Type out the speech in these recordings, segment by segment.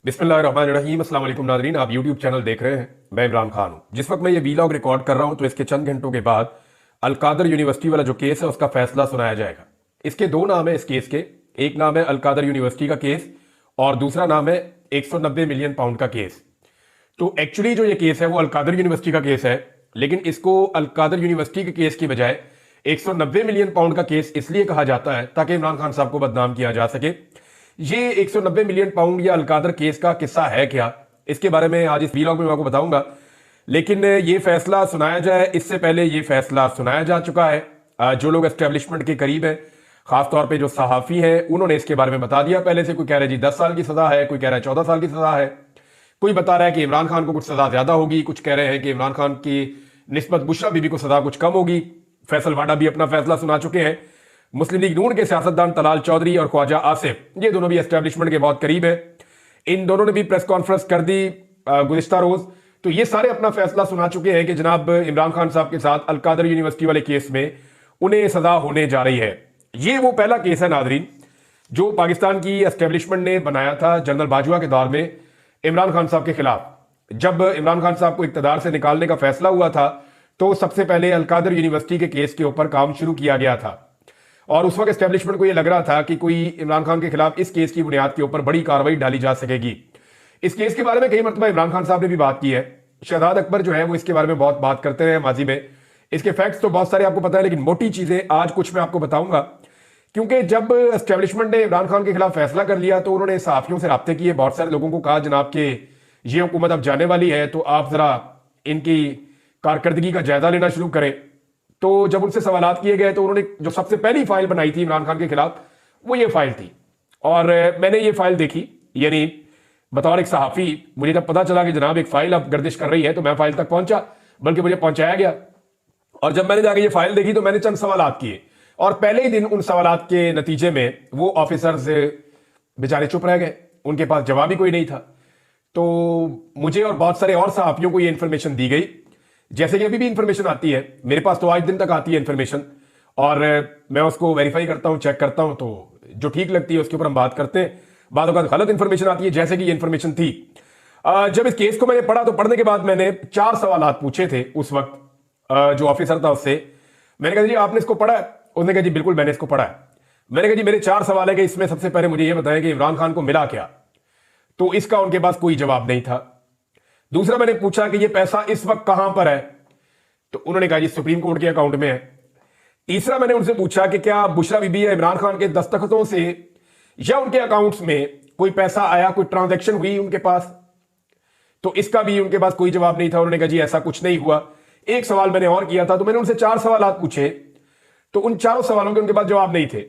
बिस्मिल्लाहिर्रहमानिर्रहीम। अस्सलाम वालेकुम नाज़रीन, आप यूट्यूब चैनल देख रहे हैं। मैं इमरान खान हूं। जिस वक्त मैं ये वीलॉग रिकॉर्ड कर रहा हूं तो इसके चंद घंटों के बाद अलकादर यूनिवर्सिटी वाला जो केस है उसका फैसला सुनाया जाएगा। इसके दो नाम है इस केस के। एक नाम है अलकादर यूनिवर्सिटी का केस और दूसरा नाम है 190 मिलियन पाउंड का केस। तो एक्चुअली जो ये केस है वो अलकादर यूनिवर्सिटी का केस है, लेकिन इसको अलकादर यूनिवर्सिटी के केस की बजाय 190 मिलियन पाउंड का केस इसलिए कहा जाता है ताकि इमरान खान साहब को बदनाम किया जा सके। ये 190 मिलियन पाउंड या अलकादर केस का किस्सा है क्या, इसके बारे में आज इस वीलॉग में मैं आपको बताऊंगा। लेकिन ये फैसला सुनाया जाए इससे पहले ये फैसला सुनाया जा चुका है। जो लोग एस्टेब्लिशमेंट के करीब हैं, खासतौर पे जो सहाफी हैं, उन्होंने इसके बारे में बता दिया पहले से। कोई कह रहा है जी 10 साल की सजा है, कोई कह रहा है 14 साल की सजा है, कोई बता रहा है कि इमरान खान को कुछ सजा ज्यादा होगी, कुछ कह रहे हैं कि इमरान खान की निस्बत बुशरा बीबी को सजा कुछ कम होगी। फैसल वाडा भी अपना फैसला सुना चुके हैं। मुस्लिम लीग नून के सियासतदान तलाल चौधरी और ख्वाजा आसिफ, ये दोनों भी एस्टेब्लिशमेंट के बहुत करीब है। इन दोनों ने भी प्रेस कॉन्फ्रेंस कर दी गुज़िश्ता रोज। तो ये सारे अपना फैसला सुना चुके हैं कि जनाब इमरान खान साहब के साथ अलकादर यूनिवर्सिटी वाले केस में उन्हें सजा होने जा रही है। ये वो पहला केस है नाजरीन जो पाकिस्तान की एस्टेब्लिशमेंट ने बनाया था जनरल बाजवा के दौर में इमरान खान साहब के खिलाफ। जब इमरान खान साहब को इक्तदार से निकालने का फैसला हुआ था तो सबसे पहले अलकादर यूनिवर्सिटी के केस के ऊपर काम शुरू किया गया था और उस वक्त एस्टेब्लिशमेंट को यह लग रहा था कि कोई इमरान खान के खिलाफ इस केस की बुनियाद के ऊपर बड़ी कार्रवाई डाली जा सकेगी। इस केस के बारे में कई मरतबा इमरान खान साहब ने भी बात की है। शहजाद अकबर जो है वो इसके बारे में बहुत बात करते रहे माजी में। इसके फैक्ट्स तो बहुत सारे आपको पता है, लेकिन मोटी चीजें आज कुछ मैं आपको बताऊंगा। क्योंकि जब एस्टेब्लिशमेंट ने इमरान खान के खिलाफ फैसला कर लिया तो उन्होंने सहाफियों से राब्ते किए, बहुत सारे लोगों को कहा जनाब के ये हुकूमत अब जाने वाली है तो आप जरा इनकी कारकर्दगी का जायजा लेना शुरू करें। तो जब उनसे सवालात किए गए तो उन्होंने जो सबसे पहली फाइल बनाई थी इमरान खान के खिलाफ वो ये फाइल थी। और मैंने ये फाइल देखी, यानी बतौर एक सहाफी मुझे जब पता चला कि जनाब एक फाइल अब गर्दिश कर रही है तो मैं फाइल तक पहुंचा, बल्कि मुझे पहुंचाया गया। और जब मैंने जाके ये फाइल देखी तो मैंने चंद सवालात किए और पहले ही दिन उन सवालात के नतीजे में वो ऑफिसर्स बेचारे चुप रह गए, उनके पास जवाब ही कोई नहीं था। तो मुझे और बहुत सारे और सहाफियों को ये इंफॉर्मेशन दी गई, जैसे कि अभी भी इंफॉर्मेशन आती है मेरे पास, तो आज दिन तक आती है इंफॉर्मेशन और मैं उसको वेरीफाई करता हूं, चेक करता हूं, तो जो ठीक लगती है उसके ऊपर हम बात करते हैं। बाद में गलत इंफॉर्मेशन आती है जैसे कि ये इंफॉर्मेशन थी। जब इस केस को मैंने पढ़ा तो पढ़ने के बाद मैंने 4 सवालात पूछे थे उस वक्त जो ऑफिसर था उससे। मैंने कहा जी आपने इसको पढ़ा है? उसने कहा जी बिल्कुल मैंने इसको पढ़ा है। मैंने कहा जी मेरे 4 सवाल है कि इसमें सबसे पहले मुझे यह बताएं कि इमरान खान को मिला क्या, तो इसका उनके पास कोई जवाब नहीं था। दूसरा मैंने पूछा कि यह पैसा इस वक्त कहां पर है, तो उन्होंने कहा जी सुप्रीम कोर्ट के अकाउंट में है। तीसरा मैंने उनसे पूछा कि क्या बुशरा बीबी या इमरान खान के दस्तखतों से या उनके अकाउंट्स में कोई पैसा आया, कोई ट्रांजैक्शन हुई उनके पास, तो इसका भी उनके पास कोई जवाब नहीं था। उन्होंने कहा जी ऐसा कुछ नहीं हुआ। एक सवाल मैंने और किया था, तो मैंने उनसे 4 सवाल पूछे, तो उन 4 सवालों के उनके पास जवाब नहीं थे।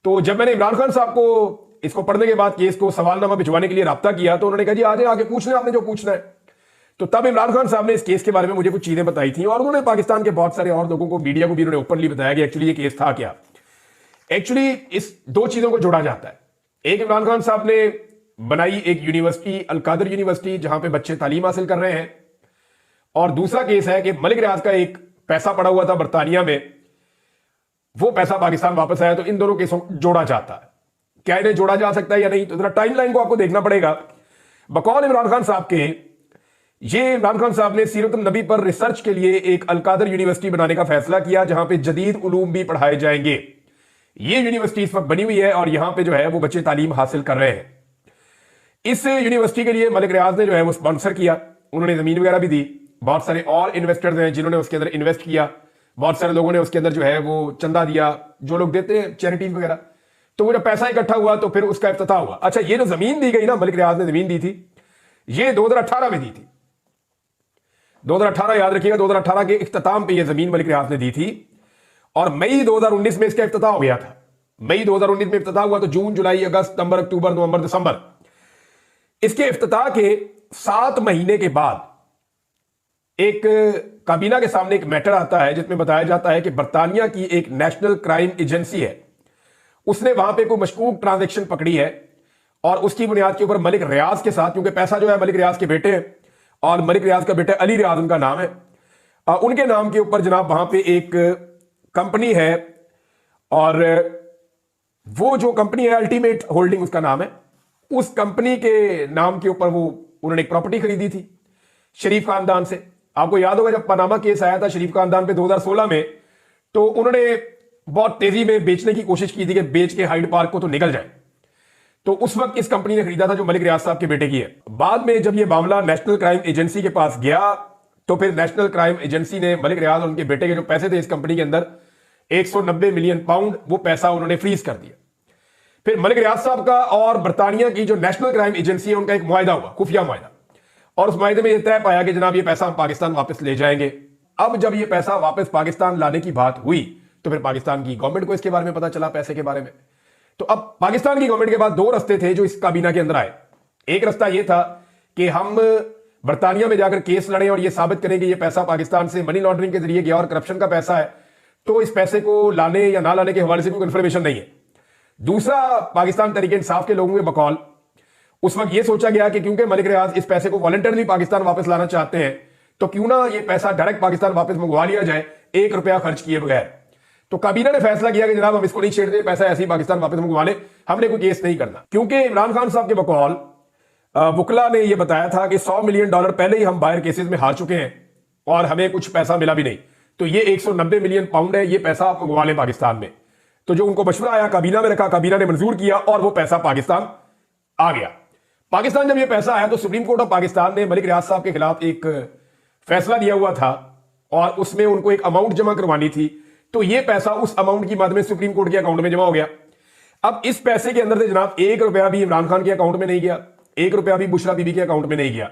तो जब मैंने इमरान खान साहब को इसको पढ़ने के बाद केस को सवालनामा भिजवाने के लिए राब्ता किया तो उन्होंने कहा जी आज आगे पूछ लें आपने जो पूछना है। तो तब इमरान खान साहब ने इस केस के बारे में मुझे कुछ चीजें बताई थी और उन्होंने पाकिस्तान के बहुत सारे और लोगों को, मीडिया को भी उन्होंने ओपनली बताया कि एक्चुअली ये केस था क्या। एक्चुअली इस 2 चीजों को जोड़ा जाता है। एक, इमरान खान साहब ने बनाई एक यूनिवर्सिटी अलकादर यूनिवर्सिटी जहां पे बच्चे तालीम हासिल कर रहे हैं, और दूसरा केस है कि मलिक रियाज का एक पैसा पड़ा हुआ था बरतानिया में, वो पैसा पाकिस्तान वापस आया। तो इन दोनों केसों को जोड़ा जाता है। क्या इन्हें जोड़ा जा सकता है या नहीं, तो जरा टाइमलाइन को आपको देखना पड़ेगा। बकौल इमरान खान साहब के, ये इमरान खान साहब ने सीरत नबी पर रिसर्च के लिए एक अलकादर यूनिवर्सिटी बनाने का फैसला किया जहां पे जदीद उलूम भी पढ़ाए जाएंगे। ये यूनिवर्सिटी इस वक्त बनी हुई है और यहां पे जो है वो बच्चे तालीम हासिल कर रहे हैं। इस यूनिवर्सिटी के लिए मलिक रियाज ने जो है वो स्पॉन्सर किया, उन्होंने जमीन वगैरह भी दी। बहुत सारे और इन्वेस्टर्स हैं जिन्होंने उसके अंदर इन्वेस्ट किया, बहुत सारे लोगों ने उसके अंदर जो है वो चंदा दिया, जो लोग देते हैं चैरिटीज वगैरह। तो वो जब पैसा इकट्ठा हुआ तो फिर उसका इफ्तिताह हुआ। अच्छा, ये जो जमीन दी गई ना, मलिक रियाज ने जमीन दी थी, ये 2018 में दी थी। 2018 याद रखिएगा, 2018 के इख्तिताम पे ये जमीन मलिक रियाज ने दी थी और मई 2019 में इसका इफ्तिताह हो गया था। मई 2019 में इफ्तिताह हुआ तो जून, जुलाई, अगस्त, सितंबर, अक्टूबर, नवंबर, दिसंबर, इसके इफ्तिताह के 7 महीने के बाद एक काबीना के सामने एक मैटर आता है जिसमें बताया जाता है कि बरतानिया की एक नेशनल क्राइम एजेंसी है, उसने वहां पे कोई मशकूक ट्रांजैक्शन पकड़ी है और उसकी बुनियाद के ऊपर मलिक रियाज के साथ, क्योंकि पैसा जो है मलिक रियाज के बेटे हैं और मलिक रियाज का बेटा अली रियाज उनका नाम है, उनके नाम के ऊपर जनाब वहां पे एक कंपनी है और वो जो कंपनी है अल्टीमेट होल्डिंग उसका नाम है। उस कंपनी के नाम के ऊपर वो उन्होंने एक प्रॉपर्टी खरीदी थी शरीफ खानदान से। आपको याद होगा जब पनामा केस आया था शरीफ खानदान पे 2016 में, तो उन्होंने बहुत तेजी में बेचने की कोशिश की थी कि बेच के हाइड पार्क को तो निकल जाए। तो उस वक्त इस कंपनी ने खरीदा था जो मलिक रियाज साहब के बेटे की है। बाद में जब ये मामला नेशनल क्राइम एजेंसी के पास गया तो फिर नेशनल क्राइम एजेंसी ने मलिक रियाज और उनके बेटे के जो पैसे थे इस कंपनी के अंदर 190 मिलियन पाउंड, वो पैसा उन्होंने फ्रीज कर दिया। फिर मलिक रियाज साहब का और बरतानिया की जो नेशनल क्राइम एजेंसी है उनका एक मुआहिदा हुआ, खुफिया मुआहिदा, और उस मुआहिदे में यह तय पाया कि जनाब ये पैसा हम पाकिस्तान वापस ले जाएंगे। अब जब ये पैसा वापस पाकिस्तान लाने की बात हुई तो फिर पाकिस्तान की गवर्नमेंट को इसके बारे में पता चला, पैसे के बारे में। तो अब पाकिस्तान की गवर्नमेंट के पास दो रास्ते थे जो इस काबीना के अंदर आए। एक रास्ता यह था कि हम बरतानिया में जाकर केस लड़ें और यह साबित करें कि यह पैसा पाकिस्तान से मनी लॉन्ड्रिंग के जरिए गया और करप्शन का पैसा है, तो इस पैसे को लाने या ना लाने के हवाले से कोई कंफर्मेशन नहीं है। दूसरा, पाकिस्तान तहरीक इंसाफ के लोगों के बकौल उस वक्त यह सोचा गया कि क्योंकि मलिक रियाज इस पैसे को वॉलंटरली पाकिस्तान वापस लाना चाहते हैं तो क्यों ना यह पैसा डायरेक्ट पाकिस्तान वापस मंगवा लिया जाए 1 रुपया खर्च किए बगैर। तो काबीना ने फैसला किया कि जनाब हम इसको नहीं छेड़ते, पैसा ऐसे ही पाकिस्तान वापस मंगवा ले, हमने कोई केस नहीं करना। क्योंकि इमरान खान साहब के बकौल वकला ने यह बताया था कि $100 मिलियन पहले ही हम बाहर केसेस में हार चुके हैं और हमें कुछ पैसा मिला भी नहीं, तो ये 190 मिलियन पाउंड है, ये पैसा आप मंगवा लें पाकिस्तान में। तो जो उनको मशवरा आया काबीना में रखा, काबीना ने मंजूर किया और वो पैसा पाकिस्तान आ गया। पाकिस्तान जब ये पैसा आया तो सुप्रीम कोर्ट ऑफ पाकिस्तान ने मलिक रियाज साहब के खिलाफ एक फैसला दिया हुआ था और उसमें उनको एक अमाउंट जमा करवानी थी। तो ये पैसा उस अमाउंट की मद में सुप्रीम कोर्ट के अकाउंट में जमा हो गया। अब इस पैसे के अंदर से जनाब 1 रुपया भी इमरान खान के अकाउंट में नहीं गया, 1 रुपया भी बुशरा बीबी के अकाउंट में नहीं गया,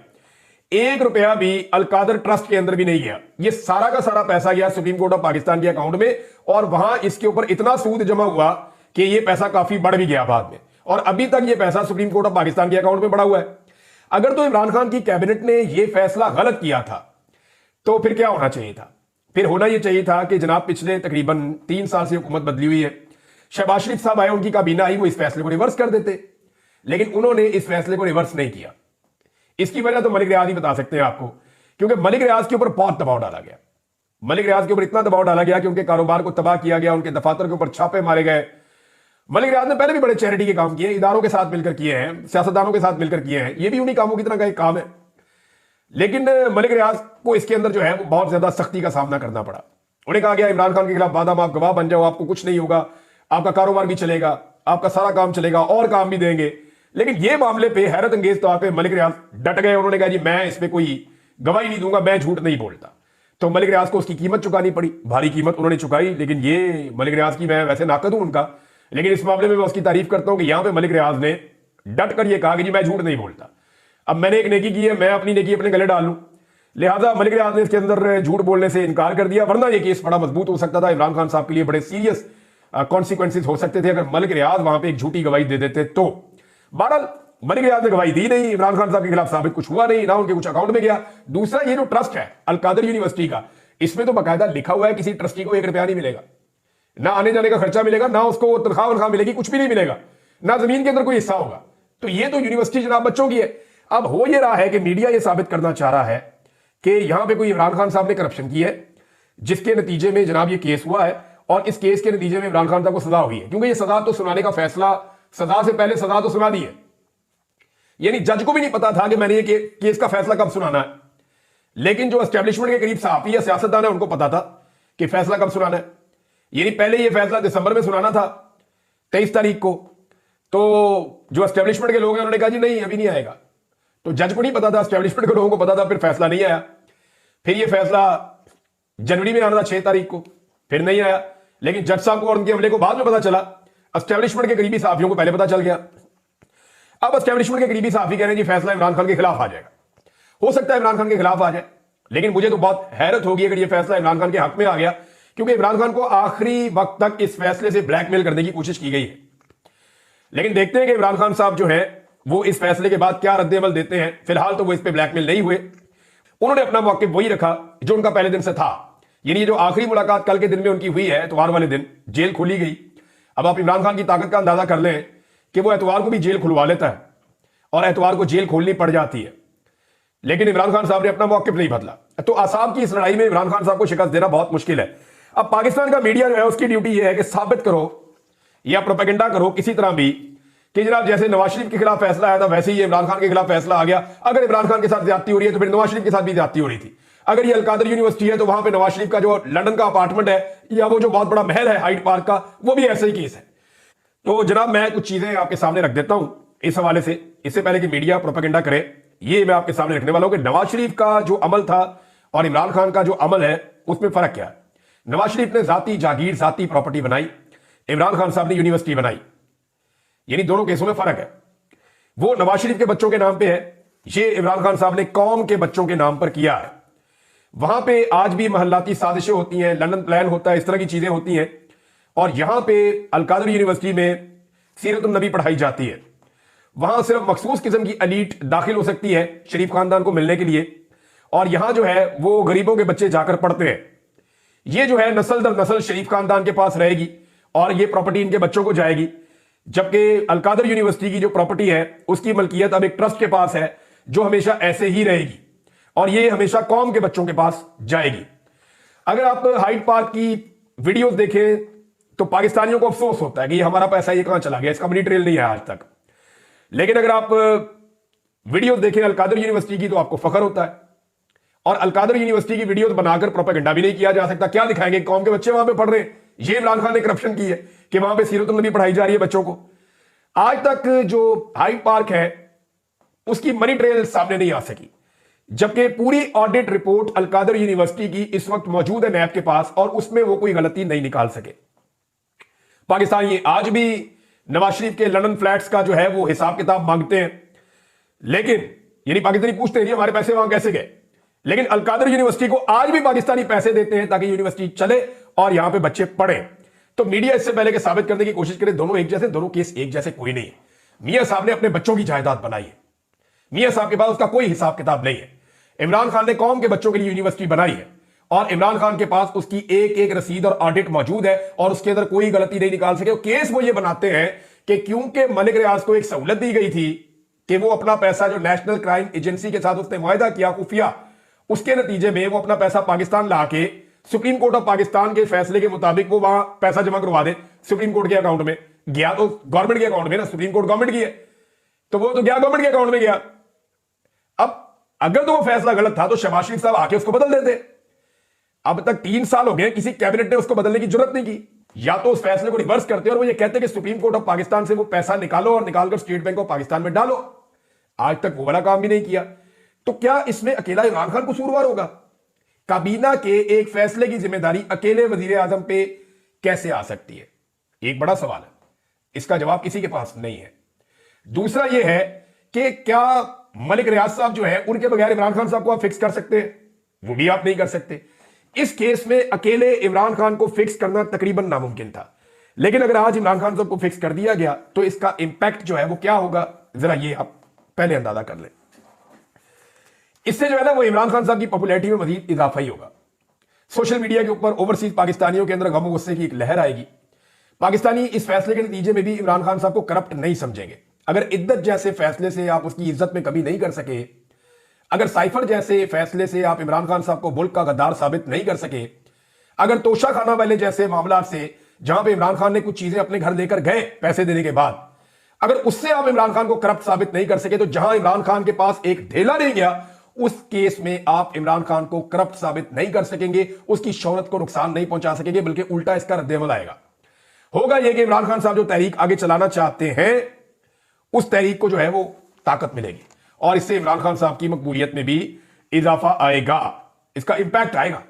1 रुपया भी अलकादर ट्रस्ट के अंदर भी नहीं गया। ये सारा का सारा पैसा गया सुप्रीम कोर्ट ऑफ पाकिस्तान के अकाउंट में और वहां इसके ऊपर इतना सूद जमा हुआ कि ये पैसा काफी बढ़ भी गया बाद में, और अभी तक ये पैसा सुप्रीम कोर्ट ऑफ पाकिस्तान के अकाउंट में बढ़ा हुआ है। अगर तो इमरान खान की कैबिनेट ने यह फैसला गलत किया था तो फिर क्या होना चाहिए था? फिर होना यह चाहिए था कि जनाब पिछले तकरीबन 3 साल से हुकूमत बदली हुई है, शहबाज शरीफ साहब आए, उनकी काबीना आई, वो इस फैसले को रिवर्स कर देते, लेकिन उन्होंने इस फैसले को रिवर्स नहीं किया। इसकी वजह तो मलिक रियाज ही बता सकते हैं आपको, क्योंकि मलिक रियाज के ऊपर बहुत दबाव डाला गया। मलिक रियाज के ऊपर इतना दबाव डाला गया कि उनके कारोबार को तबाह किया गया, उनके दफातर के ऊपर छापे मारे गए। मलिक रियाज ने पहले भी बड़े चैरिटी के काम किए, इदारों के साथ मिलकर किए हैं, सियासतदानों के साथ मिलकर किए हैं, ये भी उन्हीं कामों की तरह का एक काम है। लेकिन मलिक रियाज को इसके अंदर जो है वो बहुत ज्यादा सख्ती का सामना करना पड़ा। उन्हें कहा गया इमरान खान के खिलाफ बादाम आप गवाह बन जाओ, आपको कुछ नहीं होगा, आपका कारोबार भी चलेगा, आपका सारा काम चलेगा और काम भी देंगे। लेकिन ये मामले पे हैरत अंगेज तौर पे मलिक रियाज डट गए। उन्होंने कहा जी मैं इस पे कोई गवाही नहीं दूंगा, मैं झूठ नहीं बोलता। तो मलिक रियाज को उसकी कीमत चुकानी पड़ी, भारी कीमत उन्होंने चुकाई। लेकिन ये मलिक रियाज की, मैं वैसे नाकद हूं उनका, लेकिन इस मामले में मैं उसकी तारीफ करता हूं कि यहां पे मलिक रियाज ने डट कर यह कहा कि जी मैं झूठ नहीं बोलता, अब मैंने एक नेकी की है, मैं अपनी नेकी अपने गले डाल लूं। लिहाजा मलिक रियाज ने इसके अंदर झूठ बोलने से इनकार कर दिया, वरना यह केस बड़ा मजबूत हो सकता था। इमरान खान साहब के लिए बड़े सीरियस कॉन्सिक्वेंसेज हो सकते थे अगर मलिक रियाज वहां पे एक झूठी गवाही दे देते। तो बहरहाल मलिक रियाज ने गवाही दी नहीं, इमरान खान साहब के खिलाफ साबित कुछ हुआ नहीं, ना उनके कुछ अकाउंट में गया। दूसरा, ये जो ट्रस्ट है अलकादर यूनिवर्सिटी का, इसमें तो बाकायदा लिखा हुआ है किसी ट्रस्टी को 1 रुपया नहीं मिलेगा, ना आने जाने का खर्चा मिलेगा, ना उसको तनख्वाह वनख्वाह मिलेगी, कुछ भी नहीं मिलेगा, ना जमीन के अंदर कोई हिस्सा होगा। तो ये तो यूनिवर्सिटी जनाब बच्चों की है। अब हो ये रहा है कि मीडिया ये साबित करना चाह रहा है कि यहां पे कोई इमरान खान साहब ने करप्शन की है, जिसके नतीजे में जनाब ये केस हुआ है और इस केस के नतीजे में इमरान खान साहब को सजा हुई है। क्योंकि ये सजा तो सुनाने का फैसला, सजा से पहले सजा तो सुना दी है, यानी जज को भी नहीं पता था कि मैंने ये केस का फैसला कब सुनाना है। लेकिन जो एस्टेब्लिशमेंट के करीब सहाफी या सियासतदान है उनको पता था कि फैसला कब सुनाना है। यानी पहले ये फैसला दिसंबर में सुनाना था 23 तारीख को, तो जो एस्टेब्लिशमेंट के लोग हैं उन्होंने कहा जी नहीं अभी नहीं आएगा। तो जज को नहीं पता था, एस्टेब्लिशमेंट के लोगों को पता था, फिर फैसला नहीं आया। फिर यह फैसला जनवरी में आना था 6 तारीख को, फिर नहीं आया। लेकिन जज साहब को और उनके अमले को बाद में पता चला, एस्टेब्लिशमेंट के करीबी सहाफियों को पहले पता चल गया। अब एस्टेब्लिशमेंट के करीबी सहाफी कह रहे हैं जी फैसला इमरान खान के खिलाफ आ जाएगा। हो सकता है इमरान खान के खिलाफ आ जाए, लेकिन मुझे तो बहुत हैरत होगी अगर यह फैसला इमरान खान के हक में आ गया, क्योंकि इमरान खान को आखिरी वक्त तक इस फैसले से ब्लैकमेल करने की कोशिश की गई है। लेकिन देखते हैं कि इमरान खान साहब जो है वो इस फैसले के बाद क्या रद्देअमल देते हैं। फिलहाल तो वो इस पर ब्लैकमेल नहीं हुए, उन्होंने अपना मौक़िफ़ वही रखा जो उनका पहले दिन से था। यानी जो आखिरी मुलाकात कल के दिन में उनकी हुई है, एतवार वाले दिन जेल खोली गई। अब आप इमरान खान की ताकत का अंदाजा कर लें कि वो एतवार को भी जेल खुलवा लेता है और एतवार को जेल खोलनी पड़ जाती है, लेकिन इमरान खान साहब ने अपना मौक़िफ़ नहीं बदला। तो आसाम की इस लड़ाई में इमरान खान साहब को शिकस्त देना बहुत मुश्किल है। अब पाकिस्तान का मीडिया जो है उसकी ड्यूटी यह है कि साबित करो या प्रोपेगेंडा करो किसी तरह भी कि जनाब जैसे नवाज शरीफ के खिलाफ फैसला आया था वैसे ही इमरान खान के खिलाफ फैसला आ गया। अगर इमरान खान के साथ ज्यादती हो रही है तो फिर नवाज शरीफ के साथ भी ज्यादती हो रही थी। अगर ये अलकादर यूनिवर्सिटी है तो वहां पे नवाज शरीफ का जो लंदन का अपार्टमेंट है या वो जो बहुत बड़ा महल है हाइड पार्क का, वो भी ऐसे ही केस है। तो जनाब मैं कुछ चीजें आपके सामने रख देता हूं इस हवाले से, इससे पहले कि मीडिया प्रोपेगेंडा करे। ये मैं आपके सामने रखने वाला हूं कि नवाज शरीफ का जो अमल था और इमरान खान का जो अमल है उसमें फर्क क्या है। नवाज शरीफ ने जाती जागीर जाती प्रॉपर्टी बनाई, इमरान खान साहब ने यूनिवर्सिटी बनाई, यानी दोनों केसों में फर्क है। वो नवाज शरीफ के बच्चों के नाम पे है, ये इमरान खान साहब ने कौम के बच्चों के नाम पर किया है। वहां पे आज भी महल्लाती साजिशें होती हैं, लंदन प्लान होता है, इस तरह की चीजें होती हैं। और यहां पे अलकादर यूनिवर्सिटी में सीरतुन नबी पढ़ाई जाती है। वहां सिर्फ मखसूस किस्म की एलीट दाखिल हो सकती है शरीफ खानदान को मिलने के लिए, और यहां जो है वो गरीबों के बच्चे जाकर पढ़ते हैं। ये जो है नस्ल दर नस्ल शरीफ खानदान के पास रहेगी और ये प्रॉपर्टी इनके बच्चों को जाएगी। जबकि अलकादर यूनिवर्सिटी की जो प्रॉपर्टी है उसकी मलकियत अब एक ट्रस्ट के पास है जो हमेशा ऐसे ही रहेगी और ये हमेशा कौम के बच्चों के पास जाएगी। अगर आप हाइड पार्क की वीडियोस देखें तो पाकिस्तानियों को अफसोस होता है कि ये हमारा पैसा ये कहां चला गया, इसका मनी ट्रेल नहीं है आज तक। लेकिन अगर आप वीडियोस देखें अलकादर यूनिवर्सिटी की तो आपको फख्र होता है। और अलकादर यूनिवर्सिटी की वीडियोस बनाकर प्रोपेगेंडा भी नहीं किया जा सकता। क्या दिखाएंगे, कौम के बच्चे वहां पे पढ़ रहे हैं, ये इमरान खान ने करप्शन की है कि वहां पे सीरतुन नबी पढ़ाई जा रही है बच्चों को। आज तक जो हाइड पार्क है उसकी मनी ट्रेल सामने नहीं आ सकी, जबकि पूरी ऑडिट रिपोर्ट अलकादर यूनिवर्सिटी की इस वक्त मौजूद है नैब के पास और उसमें वो कोई गलती नहीं निकाल सके। पाकिस्तान ये आज भी नवाज शरीफ के लंदन फ्लैट्स का जो है वो हिसाब किताब मांगते हैं, लेकिन यानी पाकिस्तानी पूछते हैं कि हमारे पैसे वहां कैसे गए, लेकिन अलकादर यूनिवर्सिटी को आज भी पाकिस्तानी पैसे देते हैं ताकि यूनिवर्सिटी चले और यहां पे बच्चे पढ़े। तो मीडिया इससे पहले कि साबित करने की कोशिश करे दोनों एक जैसे, दोनों केस एक जैसे कोई नहीं है। मियां साहब ने अपने बच्चों की जायदाद बनाई है, मियां साहब के पास उसका कोई हिसाब किताब नहीं है। इमरान खान ने कौम के बच्चों के लिए यूनिवर्सिटी बनाई है और इमरान खान के पास उसकी एक एक रसीद और ऑडिट मौजूद है और उसके अंदर कोई गलती नहीं निकाल सके। केस वो ये बनाते हैं कि क्योंकि मलिक रियाज को एक सहूलत दी गई थी कि वो अपना पैसा जो नेशनल क्राइम एजेंसी के साथ उसने मुआहदा किया खुफिया, उसके नतीजे में वो अपना पैसा पाकिस्तान ला के सुप्रीम कोर्ट ऑफ पाकिस्तान के फैसले के मुताबिक वो वहां पैसा जमा करवा दे सुप्रीम कोर्ट के अकाउंट में। गया तो गवर्नमेंट के अकाउंट में ना, सुप्रीम कोर्ट गवर्नमेंट की है तो वो तो गया गवर्नमेंट के अकाउंट में गया। अब अगर तो वो फैसला गलत था तो शहबाज शरीफ साहब आके उसको बदल देते। अब तक 3 साल हो गए, किसी कैबिनेट ने उसको बदलने की जरूरत नहीं की। या तो उस फैसले को रिवर्स करते और वो ये कहते कि सुप्रीम कोर्ट ऑफ पाकिस्तान से वो पैसा निकालो और निकालकर स्टेट बैंक ऑफ पाकिस्तान में डालो। आज तक वो वाला काम भी नहीं किया। तो क्या इसमें अकेला इमरान खान कसूरवार होगा? काबीना के एक फैसले की जिम्मेदारी अकेले वजीर आजम पे कैसे आ सकती है? एक बड़ा सवाल है, इसका जवाब किसी के पास नहीं है। दूसरा यह है कि क्या मलिक रियाज साहब जो है उनके बगैर इमरान खान साहब को आप फिक्स कर सकते हैं? वो भी आप नहीं कर सकते। इस केस में अकेले इमरान खान को फिक्स करना तकरीबन नामुमकिन था, लेकिन अगर आज इमरान खान साहब को फिक्स कर दिया गया तो इसका इंपैक्ट जो है वो क्या होगा, जरा ये आप पहले अंदाजा कर लें। इससे जो है ना वो इमरान खान साहब की पॉपुलैरिटी में मजीद इजाफा ही होगा। सोशल मीडिया के ऊपर ओवरसीज पाकिस्तानियों के अंदर गम गुस्से की एक लहर आएगी। पाकिस्तानी इस फैसले के नतीजे में भी इमरान खान साहब को करप्ट नहीं समझेंगे। अगर इद्दत जैसे फैसले से आप उसकी इज्जत में कमी नहीं कर सके, अगर साइफर जैसे फैसले से आप इमरान खान साहब को मुल्क का गद्दार साबित नहीं कर सके, अगर तोशा खाना वाले जैसे मामला से जहां पे इमरान खान ने कुछ चीजें अपने घर लेकर गए पैसे देने के बाद, अगर उससे आप इमरान खान को करप्ट साबित नहीं कर सके, तो जहां इमरान खान के पास एक ढेला नहीं गया उस केस में आप इमरान खान को करप्ट साबित नहीं कर सकेंगे, उसकी शोहरत को नुकसान नहीं पहुंचा सकेंगे, बल्कि उल्टा इसका रद्देअमल आएगा। होगा यह कि इमरान खान साहब जो तहरीक आगे चलाना चाहते हैं उस तहरीक को जो है वो ताकत मिलेगी और इससे इमरान खान साहब की मकबूलियत में भी इजाफा आएगा, इसका इंपैक्ट आएगा।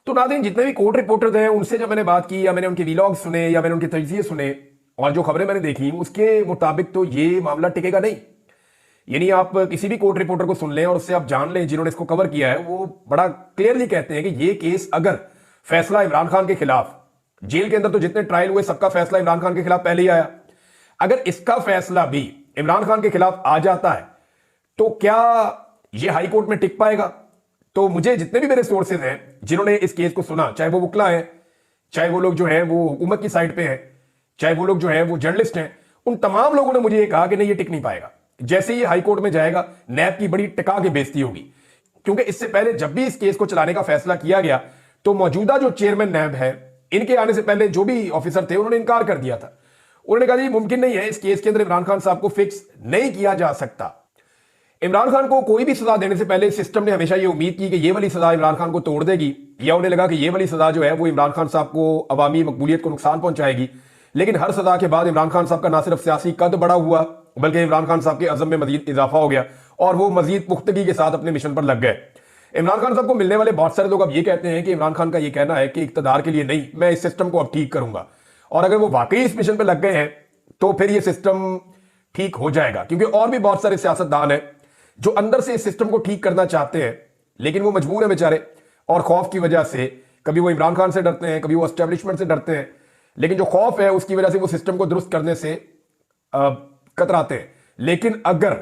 तो नाज़रीन, जितने भी कोर्ट रिपोर्टर्स हैं उनसे जब मैंने बात की या मैंने उनके वीलॉग सुने या मैंने उनके तजज़िये सुने और जो खबरें मैंने देखी, उसके मुताबिक तो ये मामला टिकेगा नहीं। यानी आप किसी भी कोर्ट रिपोर्टर को सुन लें और उससे आप जान लें जिन्होंने इसको कवर किया है, वो बड़ा क्लियरली कहते हैं कि ये केस अगर फैसला इमरान खान के खिलाफ, जेल के अंदर तो जितने ट्रायल हुए सबका फैसला इमरान खान के खिलाफ पहले ही आया, अगर इसका फैसला भी इमरान खान के खिलाफ आ जाता है तो क्या ये हाई कोर्ट में टिक पाएगा? तो मुझे जितने भी मेरे सोर्सेज हैं जिन्होंने इस केस को सुना, चाहे वो वकला हैं, चाहे वो लोग जो है वो हुकूमत की साइड पे हैं, चाहे वो लोग जो है वो जर्नलिस्ट हैं, उन तमाम लोगों ने मुझे ये कहा कि नहीं ये टिक नहीं पाएगा। जैसे ही हाई कोर्ट में जाएगा नैब की बड़ी टिका के बेइज्जती होगी, क्योंकि इससे पहले जब भी इस केस को चलाने का फैसला किया गया तो मौजूदा जो चेयरमैन नैब है, इनके आने से पहले जो भी ऑफिसर थे उन्होंने इनकार कर दिया था। उन्होंने कहा ये मुमकिन नहीं है, इस केस के अंदर इमरान खान साहब को फिक्स नहीं किया जा सकता। इमरान खान को कोई भी सजा देने से पहले सिस्टम ने हमेशा ये उम्मीद की कि ये वाली सजा इमरान खान को तोड़ देगी, या उन्हें लगा कि ये वाली सजा जो है वो इमरान खान साहब को अवामी मकबूलियत को नुकसान पहुंचाएगी। लेकिन हर सजा के बाद इमरान खान साहब का ना सिर्फ सियासी कद बड़ा हुआ, बल्कि इमरान खान साहब के अज़म में मजीद इजाफा हो गया और वो मजीद पुख्तगी के साथ अपने मिशन पर लग गए। इमरान खान साहब को मिलने वाले बहुत सारे लोग अब ये कहते हैं कि इमरान खान का ये कहना है कि इक़्तिदार के लिए नहीं, मैं इस सिस्टम को अब ठीक करूंगा, और अगर वो वाकई इस मिशन पर लग गए हैं तो फिर ये सिस्टम ठीक हो जाएगा। क्योंकि और भी बहुत सारे सियासतदान हैं जो अंदर से इस सिस्टम को ठीक करना चाहते हैं, लेकिन वो मजबूर है बेचारे, और खौफ की वजह से कभी वो इमरान खान से डरते हैं, कभी वो एस्टेब्लिशमेंट से डरते हैं, लेकिन जो खौफ है उसकी वजह से वो सिस्टम को दुरुस्त करने से कतराते हैं। लेकिन अगर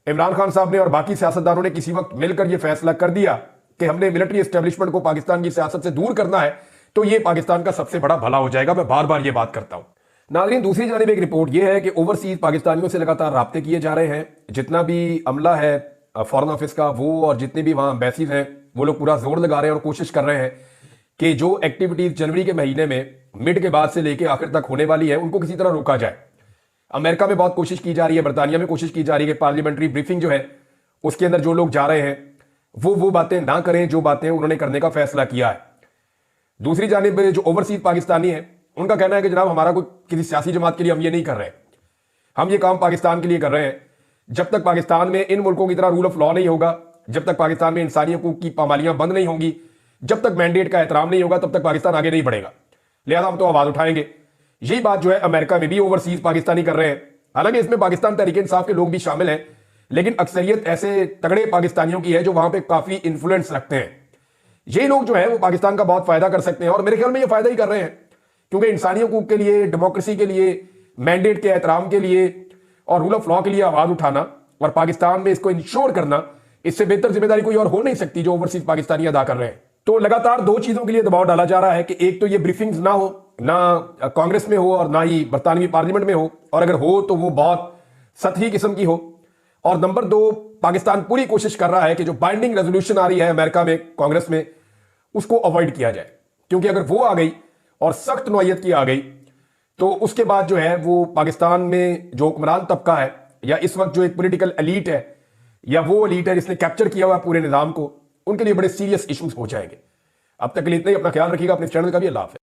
इमरान खान साहब ने और बाकी सियासतदानों ने किसी वक्त मिलकर यह फैसला कर दिया कि हमने मिलिट्री एस्टेब्लिशमेंट को पाकिस्तान की सियासत से दूर करना है, तो यह पाकिस्तान का सबसे बड़ा भला हो जाएगा। मैं बार बार यह बात करता हूं। नाज़रीन, दूसरी जानिब एक रिपोर्ट यह है कि ओवरसीज पाकिस्तानियों से लगातार राब्ते किए जा रहे हैं। जितना भी अमला है फॉरेन ऑफिस का, वो और जितने भी वहां एम्बेसीज हैं, वो लोग पूरा जोर लगा रहे हैं और कोशिश कर रहे हैं कि जो एक्टिविटीज जनवरी के महीने में मिड के बाद से लेकर आखिर तक होने वाली है उनको किसी तरह रोका जाए। अमेरिका में बहुत कोशिश की जा रही है, बरतानिया में कोशिश की जा रही है कि पार्लियामेंट्री ब्रीफिंग जो है उसके अंदर जो लोग जा रहे हैं वो बातें ना करें जो बातें उन्होंने करने का फैसला किया है। दूसरी जानिब जो ओवरसीज पाकिस्तानी है उनका कहना है कि जनाब हमारा कोई किसी सियासी जमात के लिए हम ये नहीं कर रहे, हम ये काम पाकिस्तान के लिए कर रहे हैं। जब तक पाकिस्तान में इन मुल्कों की तरह रूल ऑफ लॉ नहीं होगा, जब तक पाकिस्तान में इंसानी हकूक की पामालियां बंद नहीं होंगी, जब तक मैंडेट का एहतराम नहीं होगा, तब तक पाकिस्तान आगे नहीं बढ़ेगा। लिहाजा हम तो आवाज उठाएंगे। यही बात जो है अमेरिका में भी ओवरसीज पाकिस्तानी कर रहे हैं। हालांकि इसमें पाकिस्तान तहरीक इंसाफ के लोग भी शामिल हैं, लेकिन अक्सरियत ऐसे तगड़े पाकिस्तानियों की है जो वहां पे काफी इंफ्लुएंस रखते हैं। ये लोग जो है वो पाकिस्तान का बहुत फायदा कर सकते हैं, और मेरे ख्याल में ये फायदा ही कर रहे हैं, क्योंकि इंसानी हकूक के लिए, डेमोक्रेसी के लिए, मैंडेट के एहतराम के लिए और रूल ऑफ लॉ के लिए आवाज उठाना और पाकिस्तान में इसको इंश्योर करना, इससे बेहतर जिम्मेदारी कोई और हो नहीं सकती जो ओवरसीज पाकिस्तानी अदा कर रहे हैं। तो लगातार दो चीजों के लिए दबाव डाला जा रहा है कि एक तो ये ब्रीफिंग्स ना हो, ना कांग्रेस में हो और ना ही बरतानवी पार्लियामेंट में हो, और अगर हो तो वो बहुत सतही किस्म की हो। और नंबर दो, पाकिस्तान पूरी कोशिश कर रहा है कि जो बाइंडिंग रेजोल्यूशन आ रही है अमेरिका में, कांग्रेस में, उसको अवॉइड किया जाए। क्योंकि अगर वो आ गई और सख्त नौयत की आ गई तो उसके बाद जो है वो पाकिस्तान में जो हुक्मरान तबका है, या इस वक्त जो एक पॉलिटिकल एलीट है, या वो एलीट है जिसने कैप्चर किया हुआ पूरे निजाम को, उनके लिए बड़े सीरियस इश्यूज हो जाएंगे। अब तक के लिए इतना ही। अपना ख्याल रखिएगा, अपने चैनल का भी। अल्लाह हाफ़िज़।